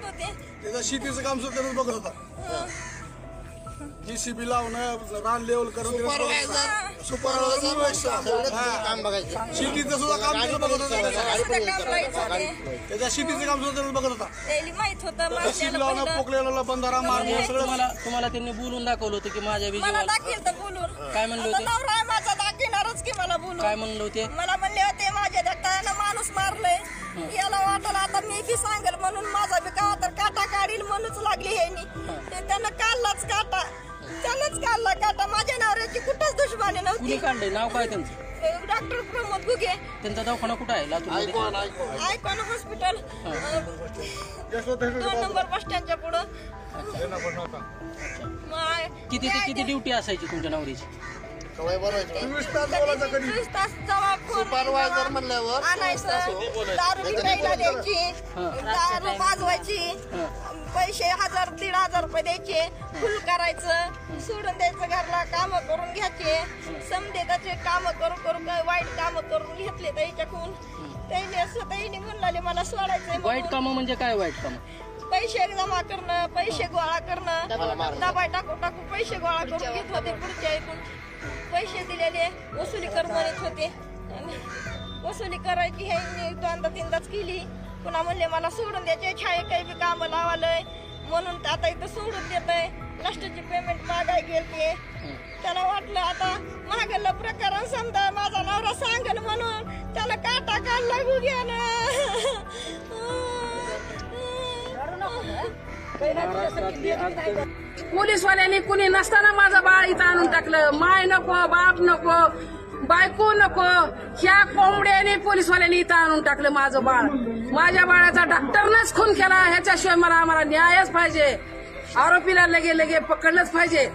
होते. त्याचं शेतीचं काम सुद्धा त्यानं बघत होता. जीसीबी लावणं, रान लेवल करून काम बघायचं. शेतीचं सुद्धा काम त्यानं बघत होता. त्याच्या शेतीचं काम सुद्धा त्यानं बघत होता. त्याला माहित होतं जीसीबी लावणं, पोकलेला बंधारा मारणं सगळं. तुम्हाला त्यांनी बोलून दाखवलं होतं की माझ्या मला विजयावर दाखील तर बोलून काय म्हणले होते? नवरा आहे माझा दाखिणारच की मला बोलून. काय म्हणलं होते? मला म्हणले होते माझ्या धाकट्यानं माणूस मारलंय. याला वाटलं आता मी बी सांगेल म्हणून माझा बी का तर काटा काढील म्हणूनच लागली ह्यानी. ते त्यानं काढलाच काटा, त्यानंच काढला काटा. माझ्या नवऱ्याची कुठंच दुश्मनी कुणी नव्हती. काढलंय? नाव काय त्यांचं? डॉक्टर प्रमोद गुगे, त्यांचा दवाखाना कुठं आहे लातूरमध्ये? आयकॉन हॉस्पिटल 2 नंबर बस स्टँडच्या पुढं. किती ड्युटी असायची तुमच्या नवरीची? सवय बरोबर 24 तास जबाब सुपरवायझर म्हणल्यावर आणायचं, दारू विकायला द्यायची, दारू वाजवायची, पैसे 1000-1500 रुपये द्यायचे, फुल करायचं, सोडून द्यायचं घरला, काम करून घ्यायचे. समजे त्याचे काम करून वाईट काम करून घेतले त्याच्याकडून. त्याने म्हणले मला सोडायचंय. वाईट काम म्हणजे काय वाईट काम? पैसे जमा करणं, पैसे गोळा करणं, दबाई टाकू पैसे गोळा करून घेत होते. पुढच्या ऐकून पैसे दिलेले वसुली कर म्हणत होते. वसुली करायची हे 2दा-3दाच केली. पुन्हा म्हणले मला सोडून द्यायचे, छाये काही बी काम लावालंय म्हणून आता इथं सोडून देतय. लास्टची पेमेंट मागाय गेलते. त्याला वाटलं आता मागलं प्रकरण समजा माझा नवरा सांगल म्हणून त्याला काटा काढला गुग्यानं. पोलीसवाल्यांनी कुणी नसताना माझं बाळ इथं आणून टाकलं. माय नको, बाप नको, बायको नको, ह्या कोंबड्याने पोलीसवाल्यांनी इथं आणून टाकलं माझं बाळ. माझ्या बाळाचा डॉक्टरनंच खून केला. ह्याच्याशिवाय आम्हाला न्यायच पाहिजे. आरोपीला लगे पकडलंच पाहिजे.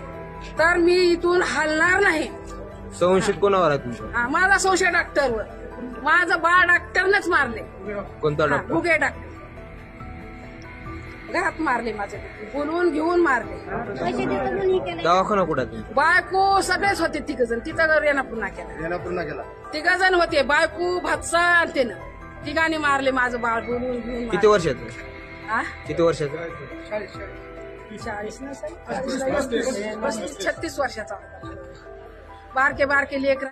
तर मी इथून हलणार नाही. संशयित कोणावर आहे तुमचा? माझा संशय डॉक्टरवर. माझं बाळ डॉक्टरनंच मारले. कोणता डॉक्टर? गुगे डॉक्टर. घरात मारले माझे, बोलवून घेऊन मारले. दवाखाना कुठं आहे तुमचा? बायको सगळेच होते 3 जण. तिथं रेणापूर्णा केला. 3 जण होते, बायको भातसा आणि त्यानं 3घांनी मारले माझं बाळ बोलवून घेऊन. किती वर्षाचं? किती वर्षाचं? 40 नसेल, 35-36 वर्षाचा. बारके लेकर.